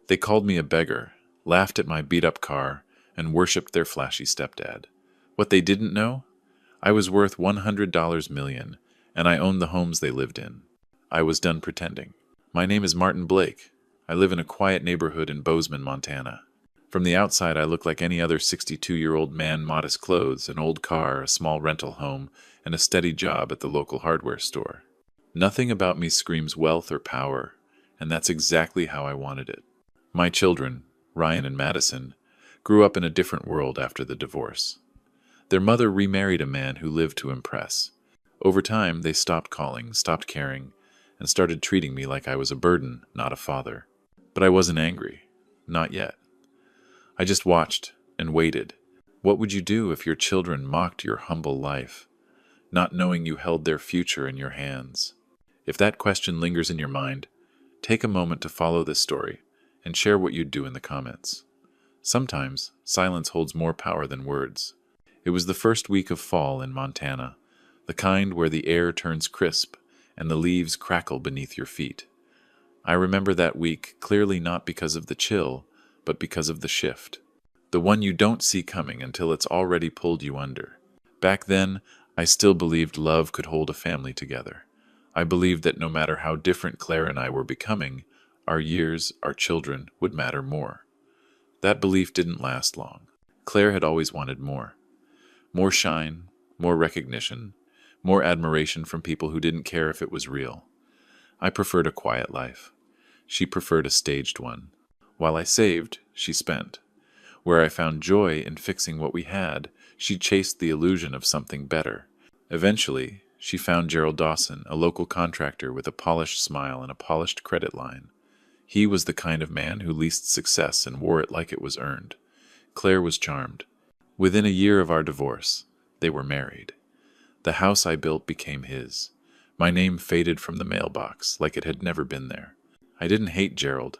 They called me a beggar, laughed at my beat-up car, and worshipped their flashy stepdad. What they didn't know? I was worth $100 million, and I owned the homes they lived in. I was done pretending. My name is Martin Blake. I live in a quiet neighborhood in Bozeman, Montana. From the outside, I look like any other 62-year-old man, modest clothes, an old car, a small rental home, and a steady job at the local hardware store. Nothing about me screams wealth or power, and that's exactly how I wanted it. My children, Ryan and Madison, grew up in a different world after the divorce. Their mother remarried a man who lived to impress. Over time, they stopped calling, stopped caring, and started treating me like I was a burden, not a father. But I wasn't angry. Not yet. I just watched and waited. What would you do if your children mocked your humble life, not knowing you held their future in your hands? If that question lingers in your mind, take a moment to follow this story and share what you'd do in the comments. Sometimes, silence holds more power than words. It was the first week of fall in Montana, the kind where the air turns crisp and the leaves crackle beneath your feet. I remember that week clearly not because of the chill, but because of the shift. The one you don't see coming until it's already pulled you under. Back then, I still believed love could hold a family together. I believed that no matter how different Claire and I were becoming, our years, our children, would matter more. That belief didn't last long. Claire had always wanted more. More shine, more recognition, more admiration from people who didn't care if it was real. I preferred a quiet life. She preferred a staged one. While I saved, she spent. Where I found joy in fixing what we had, she chased the illusion of something better. Eventually, she found Gerald Dawson, a local contractor with a polished smile and a polished credit line. He was the kind of man who leased success and wore it like it was earned. Claire was charmed. Within a year of our divorce, they were married. The house I built became his. My name faded from the mailbox like it had never been there. I didn't hate Gerald.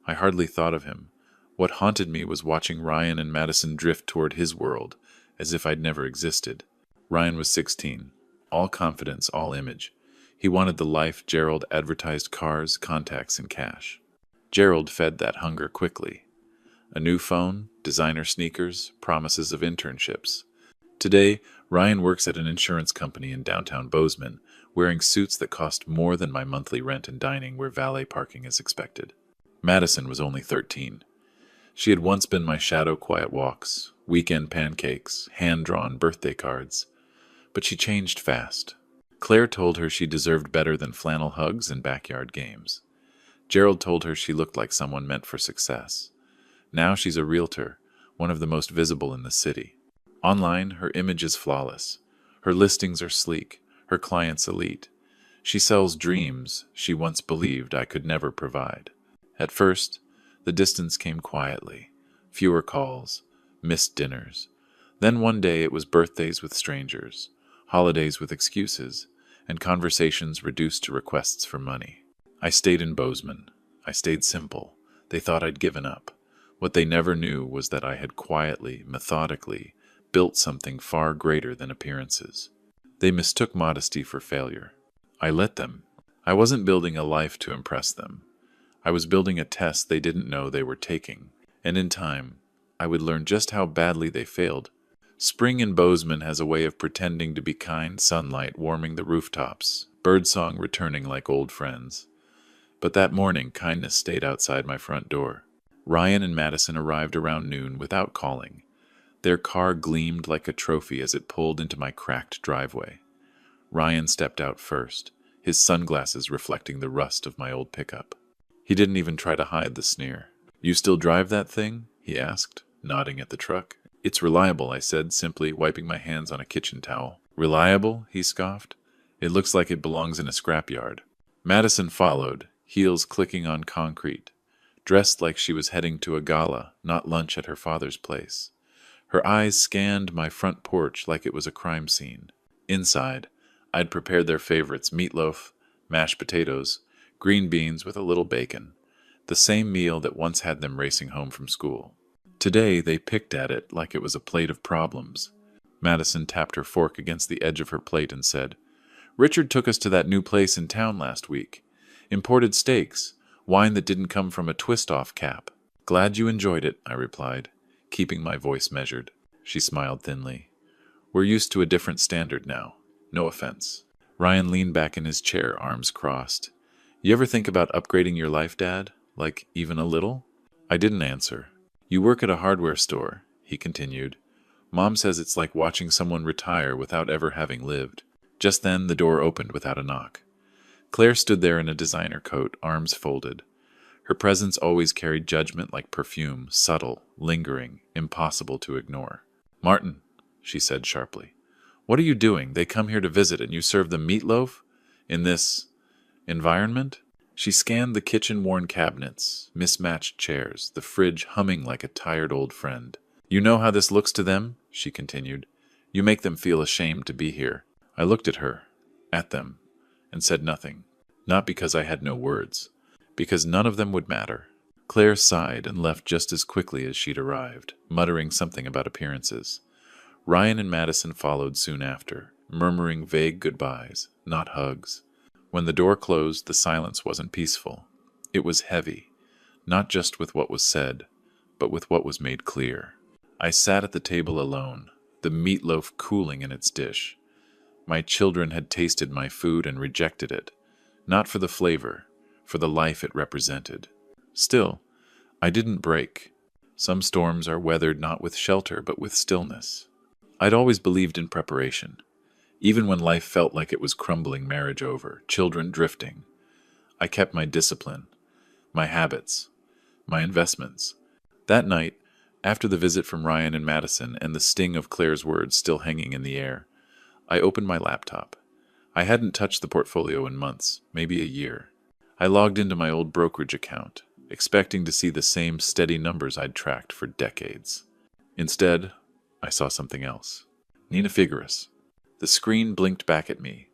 I hardly thought of him. What haunted me was watching Ryan and Madison drift toward his world, as if I'd never existed. Ryan was 16. All confidence, all image. He wanted the life Gerald advertised: cars, contacts, and cash. Gerald fed that hunger quickly. A new phone, designer sneakers, promises of internships. Today, Ryan works at an insurance company in downtown Bozeman, wearing suits that cost more than my monthly rent and dining where valet parking is expected. Madison was only 13. She had once been my shadow quiet walks, weekend pancakes, hand-drawn birthday cards. But she changed fast. Claire told her she deserved better than flannel hugs and backyard games. Gerald told her she looked like someone meant for success. Now she's a realtor, one of the most visible in the city. Online, her image is flawless. Her listings are sleek, her clients elite. She sells dreams she once believed I could never provide. At first, the distance came quietly. Fewer calls, missed dinners. Then one day it was birthdays with strangers, holidays with excuses, and conversations reduced to requests for money. I stayed in Bozeman. I stayed simple. They thought I'd given up. What they never knew was that I had quietly, methodically, built something far greater than appearances. They mistook modesty for failure. I let them. I wasn't building a life to impress them. I was building a test they didn't know they were taking, and in time, I would learn just how badly they failed. Spring in Bozeman has a way of pretending to be kind, sunlight warming the rooftops, birdsong returning like old friends. But that morning, kindness stayed outside my front door. Ryan and Madison arrived around noon without calling. Their car gleamed like a trophy as it pulled into my cracked driveway. Ryan stepped out first, his sunglasses reflecting the rust of my old pickup. He didn't even try to hide the sneer. "You still drive that thing?" he asked, nodding at the truck. "It's reliable," I said, simply wiping my hands on a kitchen towel. "Reliable?" he scoffed. "It looks like it belongs in a scrapyard." Madison followed, heels clicking on concrete, dressed like she was heading to a gala, not lunch at her father's place. Her eyes scanned my front porch like it was a crime scene. Inside, I'd prepared their favorites: meatloaf, mashed potatoes, green beans with a little bacon, the same meal that once had them racing home from school. Today, they picked at it like it was a plate of problems. Madison tapped her fork against the edge of her plate and said, "Richard took us to that new place in town last week. Imported steaks, Wine that didn't come from a twist-off cap. Glad you enjoyed it, I replied, keeping my voice measured. She smiled thinly. We're used to a different standard now. No offense. Ryan leaned back in his chair, arms crossed. You ever think about upgrading your life, Dad? Like, even a little? I didn't answer. You work at a hardware store, he continued. Mom says it's like watching someone retire without ever having lived. Just then, the door opened without a knock. Claire stood there in a designer coat, arms folded. Her presence always carried judgment like perfume, subtle, lingering, impossible to ignore. Martin, she said sharply, what are you doing? They come here to visit and you serve them meatloaf? In this environment? She scanned the kitchen-worn cabinets, mismatched chairs, the fridge humming like a tired old friend. You know how this looks to them? She continued. You make them feel ashamed to be here. I looked at her, at them, and said nothing. Not because I had no words, because none of them would matter. Claire sighed and left just as quickly as she'd arrived, muttering something about appearances. Ryan and Madison followed soon after, murmuring vague goodbyes, not hugs. When the door closed, the silence wasn't peaceful. It was heavy, not just with what was said, but with what was made clear. I sat at the table alone, the meatloaf cooling in its dish. My children had tasted my food and rejected it, not for the flavor, for the life it represented. Still, I didn't break. Some storms are weathered not with shelter, but with stillness. I'd always believed in preparation, even when life felt like it was crumbling, marriage over, children drifting. I kept my discipline, my habits, my investments. That night, after the visit from Ryan and Madison and the sting of Claire's words still hanging in the air, I opened my laptop. I hadn't touched the portfolio in months, maybe a year. I logged into my old brokerage account, expecting to see the same steady numbers I'd tracked for decades. Instead, I saw something else. Nina Figueres. The screen blinked back at me.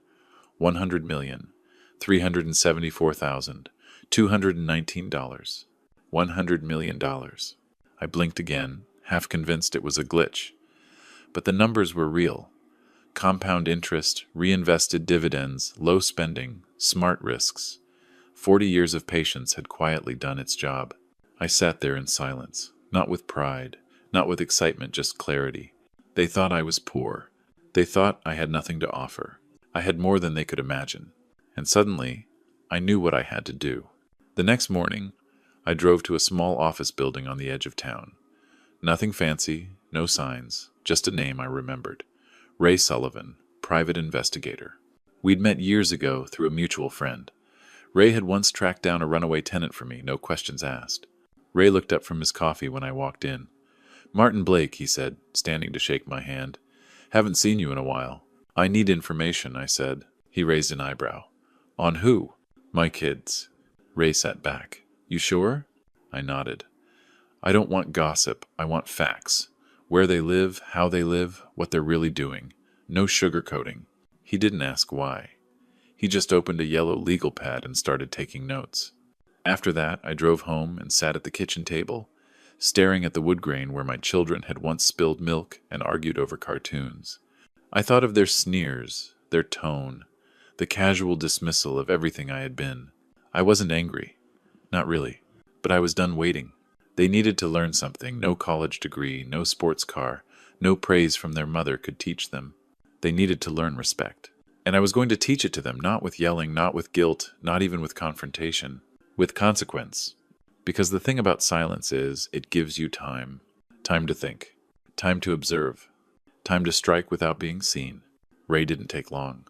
100,374,219 dollars. $100 million. I blinked again, half convinced it was a glitch. But the numbers were real. Compound interest, reinvested dividends, low spending, smart risks. 40 years of patience had quietly done its job. I sat there in silence, not with pride, not with excitement, just clarity. They thought I was poor. They thought I had nothing to offer. I had more than they could imagine. And suddenly, I knew what I had to do. The next morning, I drove to a small office building on the edge of town. Nothing fancy, no signs, just a name I remembered. Ray Sullivan, private investigator. We'd met years ago through a mutual friend. Ray had once tracked down a runaway tenant for me, no questions asked. Ray looked up from his coffee when I walked in. Martin Blake, he said, standing to shake my hand. Haven't seen you in a while. I need information, I said. He raised an eyebrow. On who? My kids. Ray sat back. You sure? I nodded. I don't want gossip. I want facts. Where they live, how they live, what they're really doing. No sugarcoating. He didn't ask why. He just opened a yellow legal pad and started taking notes. After that, I drove home and sat at the kitchen table, staring at the wood grain where my children had once spilled milk and argued over cartoons. I thought of their sneers, their tone, the casual dismissal of everything I had been. I wasn't angry. Not really. But I was done waiting. They needed to learn something. No college degree, no sports car, no praise from their mother could teach them. They needed to learn respect. And I was going to teach it to them, not with yelling, not with guilt, not even with confrontation, with consequence. Because the thing about silence is, it gives you time. Time to think. Time to observe. Time to strike without being seen. Ray didn't take long.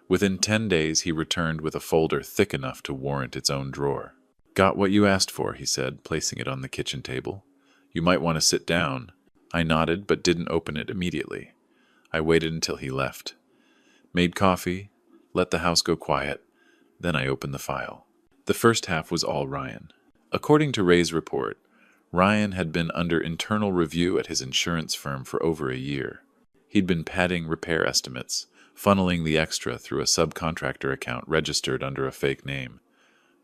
Within 10 days, he returned with a folder thick enough to warrant its own drawer. Got what you asked for, he said, placing it on the kitchen table. You might want to sit down. I nodded, but didn't open it immediately. I waited until he left. Made coffee, let the house go quiet. Then I opened the file. The first half was all Ryan. According to Ray's report, Ryan had been under internal review at his insurance firm for over a year. He'd been padding repair estimates, funneling the extra through a subcontractor account registered under a fake name.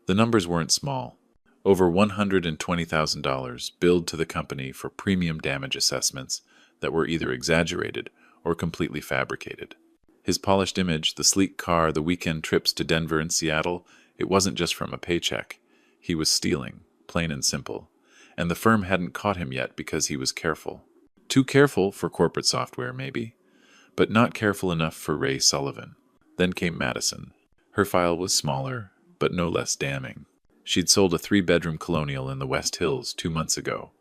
The numbers weren't small. Over $120,000 billed to the company for premium damage assessments that were either exaggerated or completely fabricated. His polished image, the sleek car, the weekend trips to Denver and Seattle, it wasn't just from a paycheck. He was stealing, plain and simple, and the firm hadn't caught him yet because he was careful. Too careful for corporate software, maybe, but not careful enough for Ray Sullivan. Then came Madison. Her file was smaller, but no less damning. She'd sold a 3-bedroom colonial in the West Hills 2 months ago.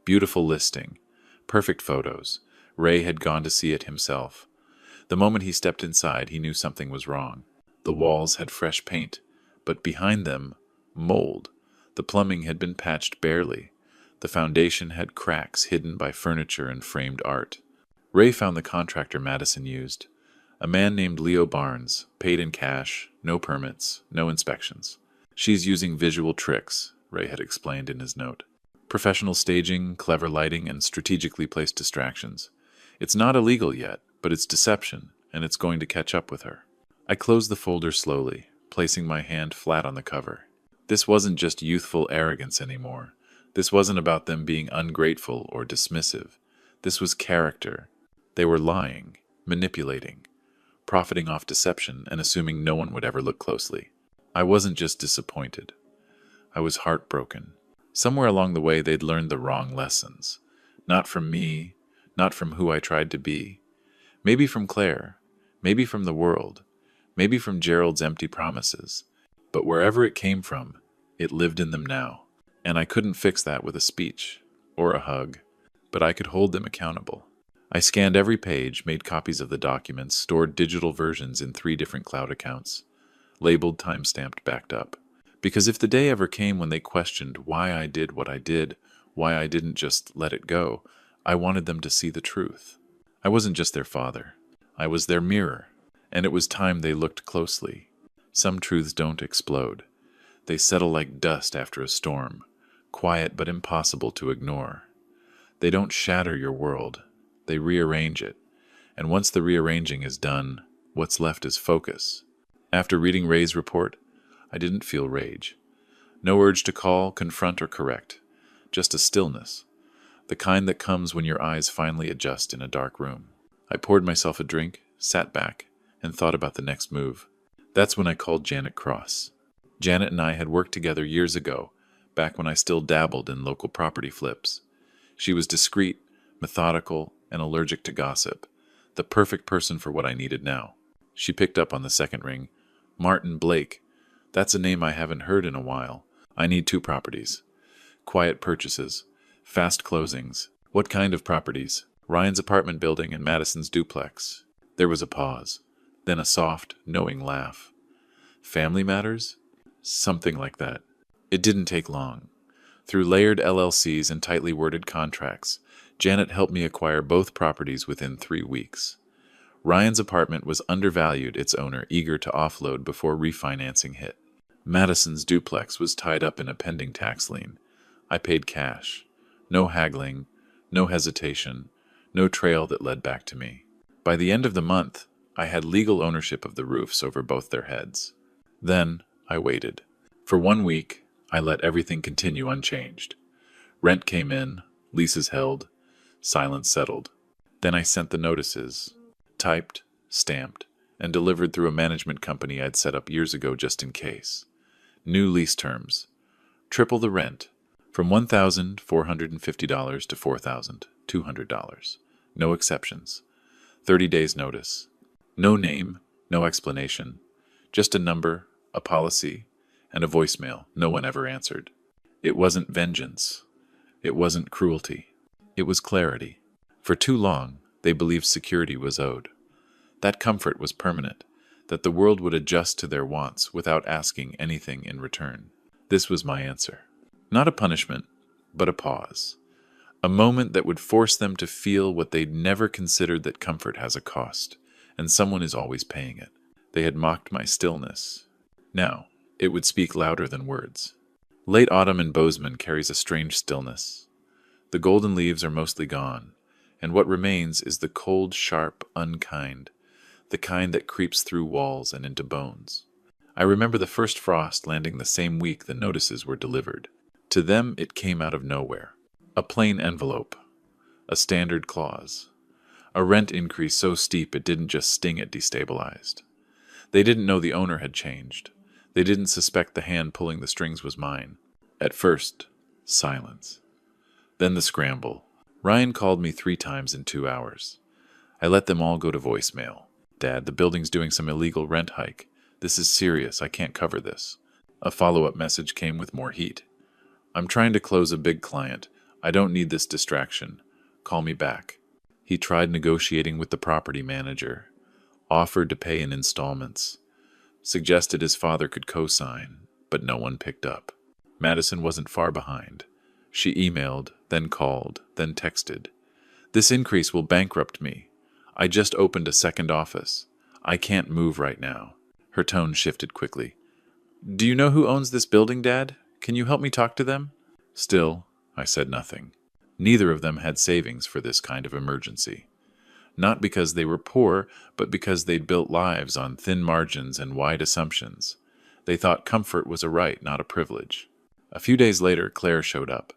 Beautiful listing. Perfect photos. Ray had gone to see it himself. The moment he stepped inside, he knew something was wrong. The walls had fresh paint, but behind them, mold. The plumbing had been patched barely. The foundation had cracks hidden by furniture and framed art. Ray found the contractor Madison used. A man named Leo Barnes, paid in cash, no permits, no inspections. She's using visual tricks, Ray had explained in his note. Professional staging, clever lighting, and strategically placed distractions. It's not illegal yet, but it's deception, and it's going to catch up with her. I closed the folder slowly, placing my hand flat on the cover. This wasn't just youthful arrogance anymore. This wasn't about them being ungrateful or dismissive. This was character. They were lying, manipulating, profiting off deception and assuming no one would ever look closely. I wasn't just disappointed. I was heartbroken. Somewhere along the way, they'd learned the wrong lessons. Not from me, not from who I tried to be. Maybe from Claire, maybe from the world, maybe from Gerald's empty promises. But wherever it came from, it lived in them now. And I couldn't fix that with a speech or a hug, but I could hold them accountable. I scanned every page, made copies of the documents, stored digital versions in 3 different cloud accounts, labeled, time-stamped, backed up. Because if the day ever came when they questioned why I did what I did, why I didn't just let it go, I wanted them to see the truth. I wasn't just their father. I was their mirror, and it was time they looked closely. Some truths don't explode. They settle like dust after a storm, quiet but impossible to ignore. They don't shatter your world. They rearrange it. And once the rearranging is done, what's left is focus. After reading Ray's report, I didn't feel rage. No urge to call, confront, or correct. Just a stillness. The kind that comes when your eyes finally adjust in a dark room. I poured myself a drink, sat back, and thought about the next move. That's when I called Janet Cross. Janet and I had worked together years ago, back when I still dabbled in local property flips. She was discreet, methodical, and allergic to gossip. The perfect person for what I needed now. She picked up on the second ring. Martin Blake. That's a name I haven't heard in a while. I need 2 properties. Quiet purchases. Fast closings. What kind of properties? Ryan's apartment building and Madison's duplex. There was a pause. Then a soft, knowing laugh. Family matters? Something like that. It didn't take long. Through layered LLCs and tightly worded contracts, Janet helped me acquire both properties within 3 weeks. Ryan's apartment was undervalued, its owner eager to offload before refinancing hit. Madison's duplex was tied up in a pending tax lien. I paid cash. No haggling, no hesitation, no trail that led back to me. By the end of the month, I had legal ownership of the roofs over both their heads. Then I waited. For 1 week, I let everything continue unchanged. Rent came in, leases held, silence settled. Then I sent the notices, typed, stamped, and delivered through a management company I'd set up years ago just in case. New lease terms. Triple the rent, from $1,450 to $4,200. No exceptions. 30 days notice. No name, no explanation. Just a number, a policy, and a voicemail no one ever answered. It wasn't vengeance. It wasn't cruelty. It was clarity. For too long, they believed security was owed. That comfort was permanent, that the world would adjust to their wants without asking anything in return. This was my answer. Not a punishment, but a pause. A moment that would force them to feel what they'd never considered, that comfort has a cost, and someone is always paying it. They had mocked my stillness. Now, it would speak louder than words. Late autumn in Bozeman carries a strange stillness. The golden leaves are mostly gone, and what remains is the cold, sharp, unkind, the kind that creeps through walls and into bones. I remember the first frost landing the same week the notices were delivered. To them, it came out of nowhere. A plain envelope, a standard clause, a rent increase so steep it didn't just sting, it destabilized. They didn't know the owner had changed. They didn't suspect the hand pulling the strings was mine. At first, silence. Then the scramble. Ryan called me 3 times in 2 hours. I let them all go to voicemail. Dad, the building's doing some illegal rent hike. This is serious. I can't cover this. A follow-up message came with more heat. I'm trying to close a big client. I don't need this distraction. Call me back. He tried negotiating with the property manager, offered to pay in installments, suggested his father could co-sign, but no one picked up. Madison wasn't far behind. She emailed, then called, then texted. This increase will bankrupt me. I just opened a second office. I can't move right now. Her tone shifted quickly. Do you know who owns this building, Dad? Can you help me talk to them? Still, I said nothing. Neither of them had savings for this kind of emergency. Not because they were poor, but because they'd built lives on thin margins and wide assumptions. They thought comfort was a right, not a privilege. A few days later, Claire showed up.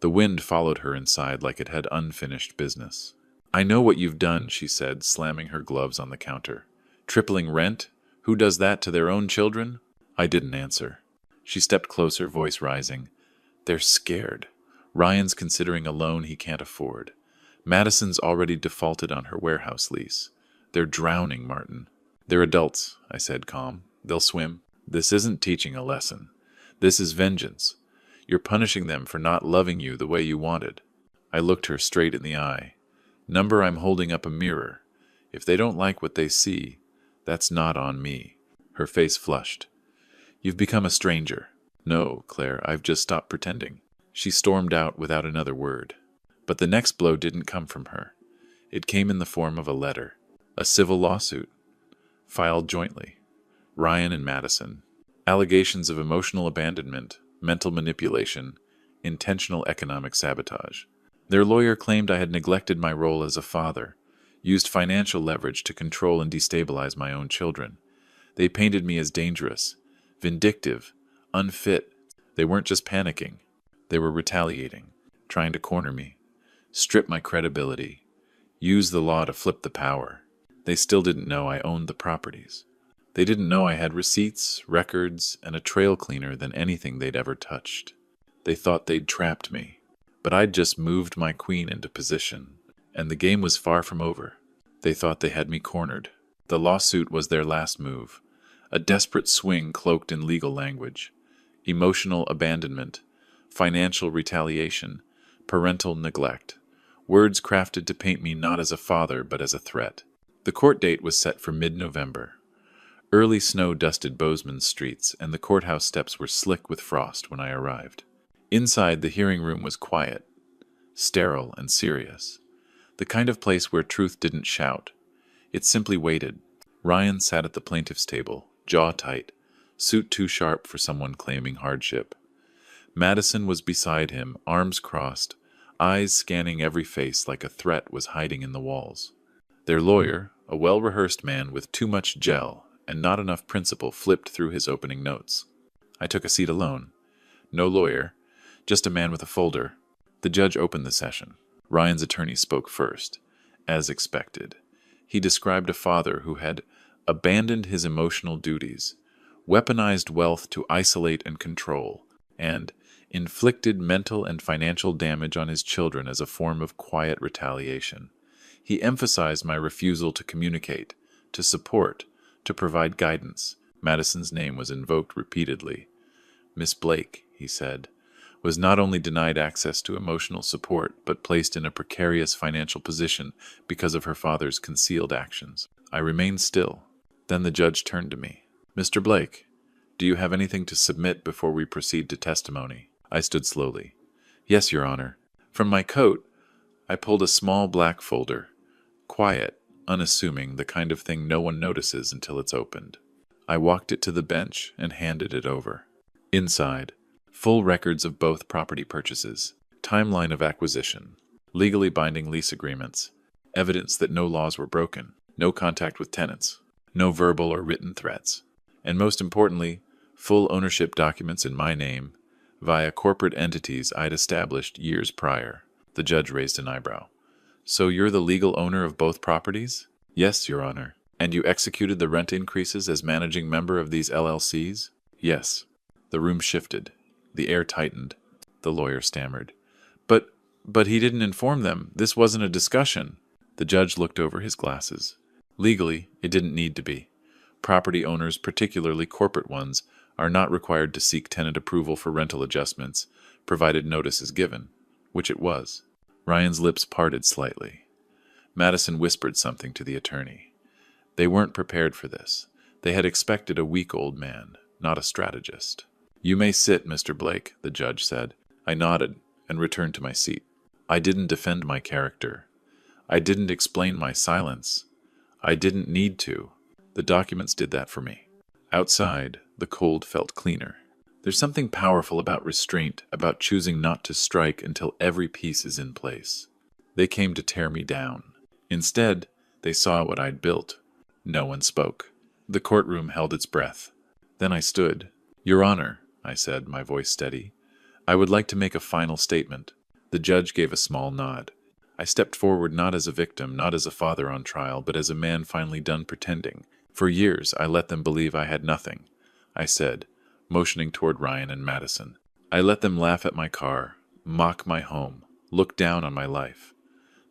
The wind followed her inside like it had unfinished business. I know what you've done, she said, slamming her gloves on the counter. Tripling rent? Who does that to their own children? I didn't answer. She stepped closer, voice rising. They're scared. Ryan's considering a loan he can't afford. Madison's already defaulted on her warehouse lease. They're drowning, Martin. They're adults, I said, calm. They'll swim. This isn't teaching a lesson. This is vengeance. You're punishing them for not loving you the way you wanted. I looked her straight in the eye. Number, I'm holding up a mirror. If they don't like what they see, that's not on me. Her face flushed. You've become a stranger. No, Claire, I've just stopped pretending. She stormed out without another word. But the next blow didn't come from her. It came in the form of a letter. A civil lawsuit. Filed jointly. Ryan and Madison. Allegations of emotional abandonment, mental manipulation, intentional economic sabotage. Their lawyer claimed I had neglected my role as a father, used financial leverage to control and destabilize my own children. They painted me as dangerous, vindictive, unfit. They weren't just panicking. They were retaliating, trying to corner me, strip my credibility, use the law to flip the power. They still didn't know I owned the properties. They didn't know I had receipts, records, and a trail cleaner than anything they'd ever touched. They thought they'd trapped me, but I'd just moved my queen into position, and the game was far from over. They thought they had me cornered. The lawsuit was their last move, a desperate swing cloaked in legal language. Emotional abandonment, financial retaliation, parental neglect. Words crafted to paint me not as a father, but as a threat. The court date was set for mid-November. Early snow dusted Bozeman's streets, and the courthouse steps were slick with frost when I arrived. Inside, the hearing room was quiet, sterile, and serious. The kind of place where truth didn't shout. It simply waited. Ryan sat at the plaintiff's table, jaw tight, suit too sharp for someone claiming hardship. Madison was beside him, arms crossed, eyes scanning every face like a threat was hiding in the walls. Their lawyer, a well-rehearsed man with too much gel and not enough principle, flipped through his opening notes. I took a seat alone. No lawyer, just a man with a folder. The judge opened the session. Ryan's attorney spoke first, as expected. He described a father who had abandoned his emotional duties, weaponized wealth to isolate and control, and inflicted mental and financial damage on his children as a form of quiet retaliation. He emphasized my refusal to communicate, to support, to provide guidance. Madison's name was invoked repeatedly. Miss Blake, he said, was not only denied access to emotional support, but placed in a precarious financial position because of her father's concealed actions. I remained still. Then the judge turned to me. Mr. Blake, do you have anything to submit before we proceed to testimony? I stood slowly. Yes, Your Honor. From my coat, I pulled a small black folder. Quiet, unassuming, the kind of thing no one notices until it's opened. I walked it to the bench and handed it over. Inside, full records of both property purchases, timeline of acquisition, legally binding lease agreements, evidence that no laws were broken, no contact with tenants, no verbal or written threats, and most importantly, full ownership documents in my name via corporate entities I'd established years prior. The judge raised an eyebrow. So you're the legal owner of both properties? Yes, Your Honor. And you executed the rent increases as managing member of these LLCs? Yes. The room shifted. The air tightened. The lawyer stammered. But, but he didn't inform them. This wasn't a discussion. The judge looked over his glasses. Legally, it didn't need to be. Property owners, particularly corporate ones, are not required to seek tenant approval for rental adjustments, provided notice is given, which it was. Ryan's lips parted slightly. Madison whispered something to the attorney. They weren't prepared for this. They had expected a weak old man, not a strategist. You may sit, Mr. Blake, the judge said. I nodded and returned to my seat. I didn't defend my character. I didn't explain my silence. I didn't need to. The documents did that for me. Outside, the cold felt cleaner. There's something powerful about restraint, about choosing not to strike until every piece is in place. They came to tear me down. Instead, they saw what I'd built. No one spoke. The courtroom held its breath. Then I stood. Your Honor, I said, my voice steady, I would like to make a final statement. The judge gave a small nod. I stepped forward not as a victim, not as a father on trial, but as a man finally done pretending. For years, I let them believe I had nothing. I said, motioning toward Ryan and Madison. I let them laugh at my car, mock my home, look down on my life.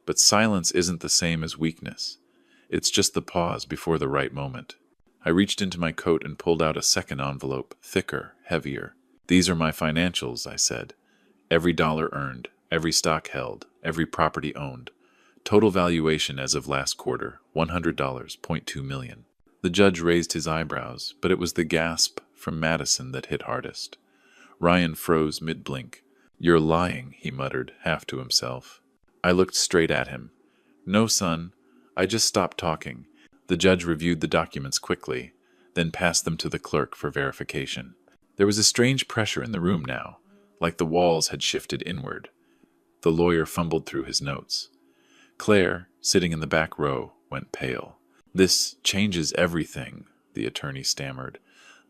But silence isn't the same as weakness. It's just the pause before the right moment. I reached into my coat and pulled out a second envelope, thicker, heavier. These are my financials, I said. Every dollar earned, every stock held, every property owned. Total valuation as of last quarter, $100, $0.2 million. The judge raised his eyebrows, but it was the gasp from Madison that hit hardest. Ryan froze mid-blink. You're lying, he muttered, half to himself. I looked straight at him. No, son. I just stopped talking. The judge reviewed the documents quickly, then passed them to the clerk for verification. There was a strange pressure in the room now, like the walls had shifted inward. The lawyer fumbled through his notes. Claire, sitting in the back row, went pale. This changes everything, the attorney stammered.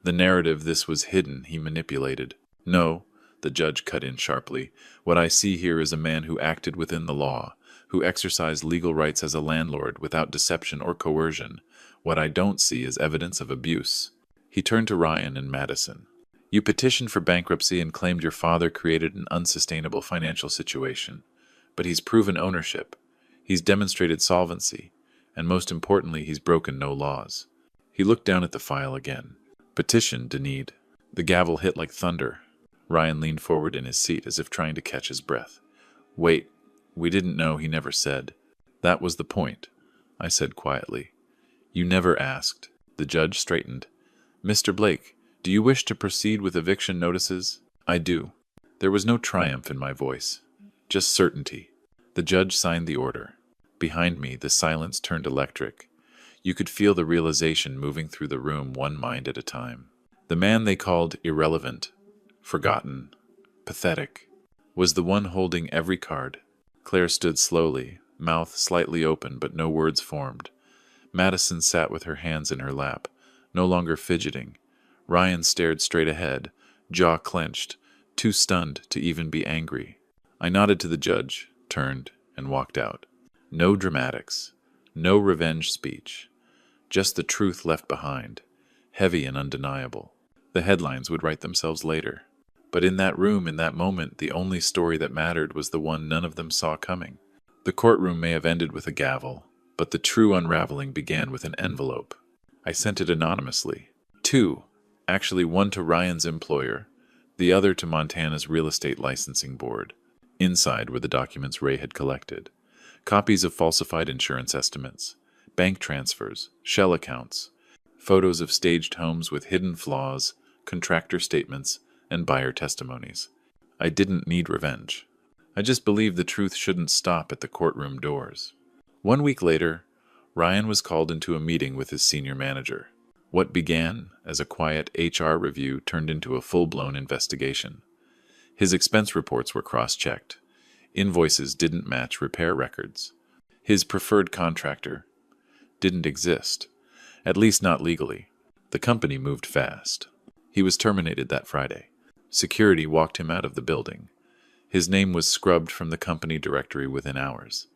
The narrative this was hidden, he manipulated. No, the judge cut in sharply. What I see here is a man who acted within the law, who exercised legal rights as a landlord without deception or coercion. What I don't see is evidence of abuse. He turned to Ryan and Madison. You petitioned for bankruptcy and claimed your father created an unsustainable financial situation. But he's proven ownership. He's demonstrated solvency. And most importantly, he's broken no laws. He looked down at the file again. Petition denied. The gavel hit like thunder. Ryan leaned forward in his seat as if trying to catch his breath. Wait, we didn't know, he never said. That was the point, I said quietly. You never asked. The judge straightened. Mr. Blake, do you wish to proceed with eviction notices? I do. There was no triumph in my voice, just certainty. The judge signed the order. Behind me, the silence turned electric. You could feel the realization moving through the room one mind at a time. The man they called irrelevant, forgotten, pathetic, was the one holding every card. Claire stood slowly, mouth slightly open but no words formed. Madison sat with her hands in her lap, no longer fidgeting. Ryan stared straight ahead, jaw clenched, too stunned to even be angry. I nodded to the judge, turned, and walked out. No dramatics, no revenge speech, just the truth left behind, heavy and undeniable. The headlines would write themselves later. But in that room, in that moment, the only story that mattered was the one none of them saw coming. The courtroom may have ended with a gavel, but the true unraveling began with an envelope. I sent it anonymously. 2, actually one to Ryan's employer, the other to Montana's Real Estate Licensing Board. Inside were the documents Ray had collected. Copies of falsified insurance estimates, bank transfers, shell accounts, photos of staged homes with hidden flaws, contractor statements, and buyer testimonies. I didn't need revenge. I just believed the truth shouldn't stop at the courtroom doors. 1 week later, Ryan was called into a meeting with his senior manager. What began as a quiet HR review turned into a full-blown investigation. His expense reports were cross-checked. Invoices didn't match repair records. His preferred contractor didn't exist, at least not legally. The company moved fast. He was terminated that Friday. Security walked him out of the building. His name was scrubbed from the company directory within hours.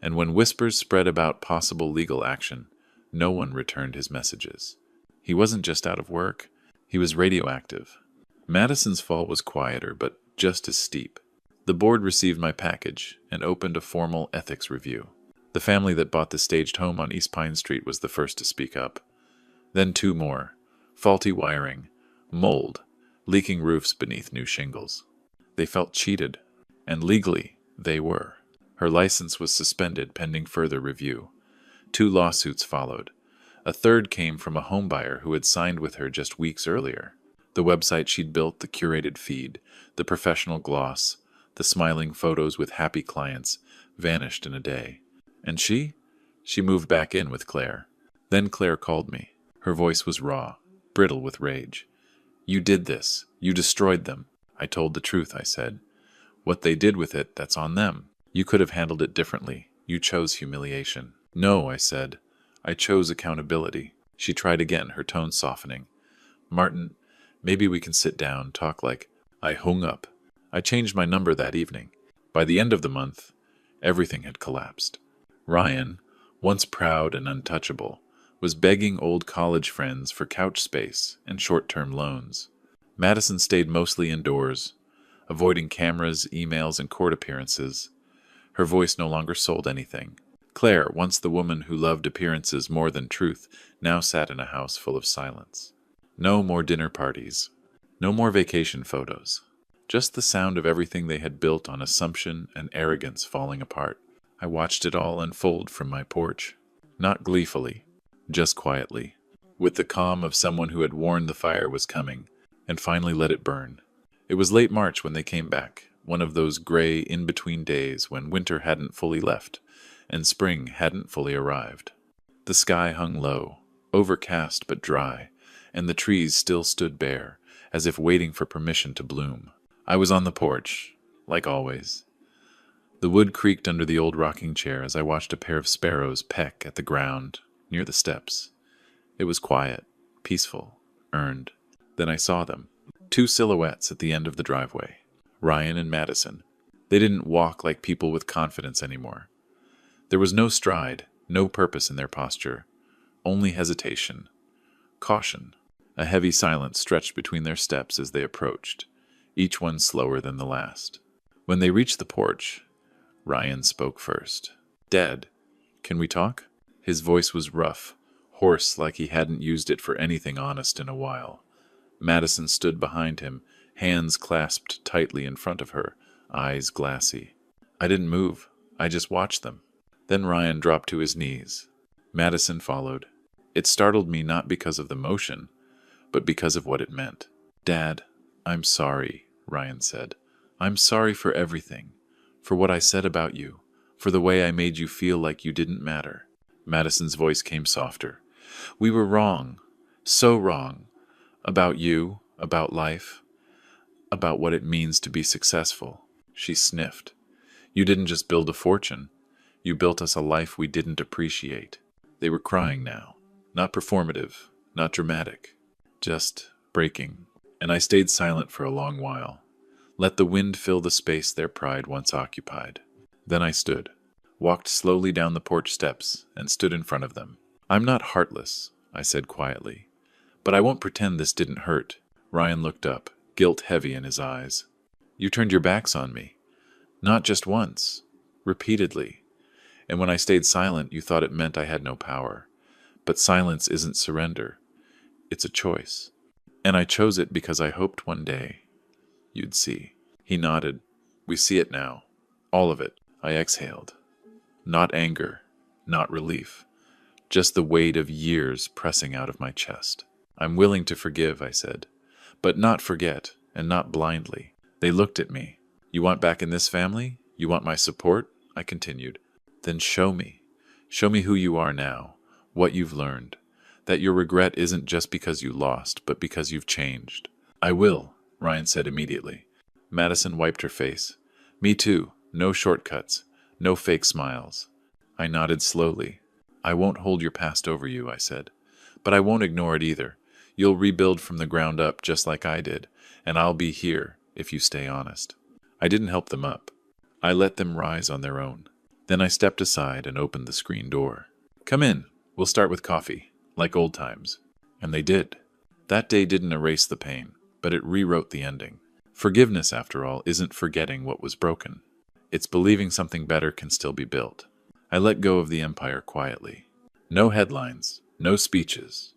And when whispers spread about possible legal action, no one returned his messages. He wasn't just out of work. He was radioactive. Madison's fall was quieter, but just as steep. The board received my package and opened a formal ethics review. The family that bought the staged home on East Pine Street was the first to speak up. Then two more. Faulty wiring, mold, leaking roofs beneath new shingles. They felt cheated, and legally, they were. Her license was suspended pending further review. 2 lawsuits followed. A third came from a homebuyer who had signed with her just weeks earlier. The website she'd built, the curated feed, the professional gloss, the smiling photos with happy clients vanished in a day. And she? She moved back in with Claire. Then Claire called me. Her voice was raw, brittle with rage. "You did this. You destroyed them." I told the truth, I said. "What they did with it, that's on them. You could have handled it differently. You chose humiliation." "No," I said. "I chose accountability." She tried again, her tone softening. "Martin, maybe we can sit down, talk like—" I hung up. I changed my number that evening. By the end of the month, everything had collapsed. Ryan, once proud and untouchable, was begging old college friends for couch space and short-term loans. Madison stayed mostly indoors, avoiding cameras, emails, and court appearances. Her voice no longer sold anything. Claire, once the woman who loved appearances more than truth, now sat in a house full of silence. No more dinner parties. No more vacation photos. Just the sound of everything they had built on assumption and arrogance falling apart. I watched it all unfold from my porch. Not gleefully, just quietly, with the calm of someone who had warned the fire was coming, and finally let it burn. It was late March when they came back, one of those gray in-between days when winter hadn't fully left, and spring hadn't fully arrived. The sky hung low, overcast but dry, and the trees still stood bare, as if waiting for permission to bloom. I was on the porch, like always. The wood creaked under the old rocking chair as I watched a pair of sparrows peck at the ground near the steps. It was quiet, peaceful, earned. Then I saw them. 2 silhouettes at the end of the driveway. Ryan and Madison. They didn't walk like people with confidence anymore. There was no stride, no purpose in their posture, only hesitation, caution. A heavy silence stretched between their steps as they approached, each one slower than the last. When they reached the porch, Ryan spoke first. "Dad, can we talk?" His voice was rough, hoarse like he hadn't used it for anything honest in a while. Madison stood behind him, hands clasped tightly in front of her, eyes glassy. I didn't move. I just watched them. Then Ryan dropped to his knees. Madison followed. It startled me not because of the motion, but because of what it meant. "Dad, I'm sorry," Ryan said. "I'm sorry for everything, for what I said about you, for the way I made you feel like you didn't matter." Madison's voice came softer. "We were wrong, so wrong, about you, about life, about what it means to be successful." She sniffed. "You didn't just build a fortune. You built us a life we didn't appreciate." They were crying now. Not performative, not dramatic, just breaking. And I stayed silent for a long while. Let the wind fill the space their pride once occupied. Then I stood, walked slowly down the porch steps, and stood in front of them. "I'm not heartless," I said quietly, "but I won't pretend this didn't hurt." Ryan looked up, guilt heavy in his eyes. "You turned your backs on me. Not just once, repeatedly. And when I stayed silent, you thought it meant I had no power. But silence isn't surrender. It's a choice. And I chose it because I hoped one day you'd see." He nodded. "We see it now. All of it." I exhaled. Not anger, not relief. Just the weight of years pressing out of my chest. "I'm willing to forgive," I said. "But not forget, and not blindly." They looked at me. "You want back in this family? You want my support?" I continued. "Then show me. Show me who you are now, what you've learned. That your regret isn't just because you lost, but because you've changed." "I will," Ryan said immediately. Madison wiped her face. "Me too. No shortcuts. No fake smiles." I nodded slowly. "I won't hold your past over you," I said. "But I won't ignore it either. You'll rebuild from the ground up just like I did, and I'll be here if you stay honest." I didn't help them up. I let them rise on their own. Then I stepped aside and opened the screen door. "Come in. We'll start with coffee, like old times." And they did. That day didn't erase the pain, but it rewrote the ending. Forgiveness, after all, isn't forgetting what was broken. It's believing something better can still be built. I let go of the empire quietly. No headlines, no speeches,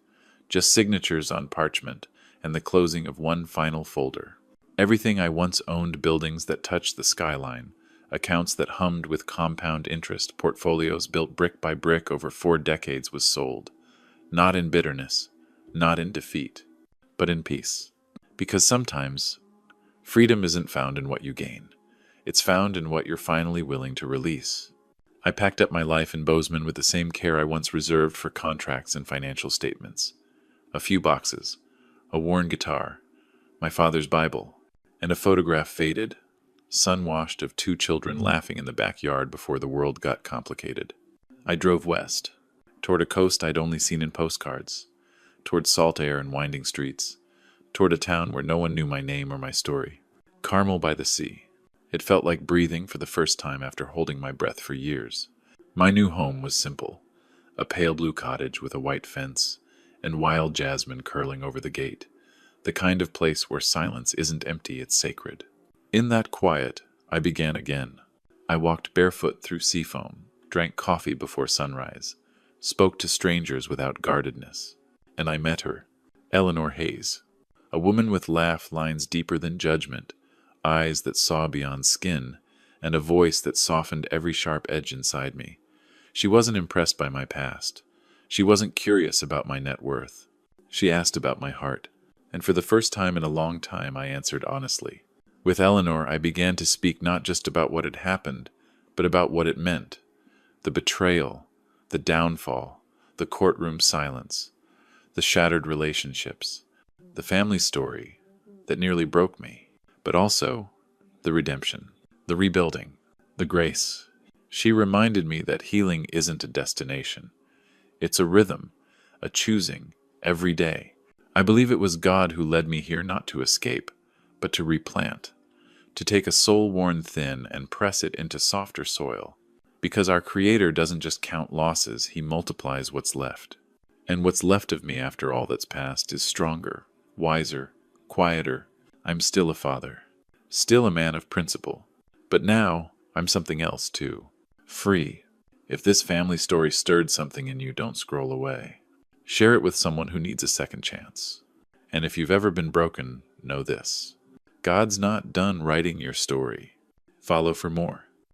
just signatures on parchment and the closing of one final folder. Everything I once owned, buildings that touched the skyline, accounts that hummed with compound interest, portfolios built brick by brick over 4 decades, was sold. Not in bitterness, not in defeat, but in peace. Because sometimes, freedom isn't found in what you gain. It's found in what you're finally willing to release. I packed up my life in Bozeman with the same care I once reserved for contracts and financial statements. A few boxes, a worn guitar, my father's Bible, and a photograph faded, sun-washed, of 2 children laughing in the backyard before the world got complicated. I drove west, toward a coast I'd only seen in postcards, toward salt air and winding streets, toward a town where no one knew my name or my story. Carmel by the sea. It felt like breathing for the first time after holding my breath for years. My new home was simple, a pale blue cottage with a white fence and wild jasmine curling over the gate, the kind of place where silence isn't empty, it's sacred. In that quiet, I began again. I walked barefoot through seafoam, drank coffee before sunrise, spoke to strangers without guardedness. And I met her, Eleanor Hayes, a woman with laugh lines deeper than judgment, eyes that saw beyond skin, and a voice that softened every sharp edge inside me. She wasn't impressed by my past. She wasn't curious about my net worth. She asked about my heart, and for the first time in a long time I answered honestly. With Eleanor, I began to speak not just about what had happened, but about what it meant. The betrayal, the downfall, the courtroom silence, the shattered relationships, the family story that nearly broke me. But also the redemption, the rebuilding, the grace. She reminded me that healing isn't a destination. It's a rhythm, a choosing, every day. I believe it was God who led me here not to escape, but to replant, to take a soul worn thin and press it into softer soil. Because our Creator doesn't just count losses, He multiplies what's left. And what's left of me after all that's passed is stronger, wiser, quieter. I'm still a father, still a man of principle, but now I'm something else too, free. If this family story stirred something in you, don't scroll away. Share it with someone who needs a second chance. And if you've ever been broken, know this: God's not done writing your story. Follow for more.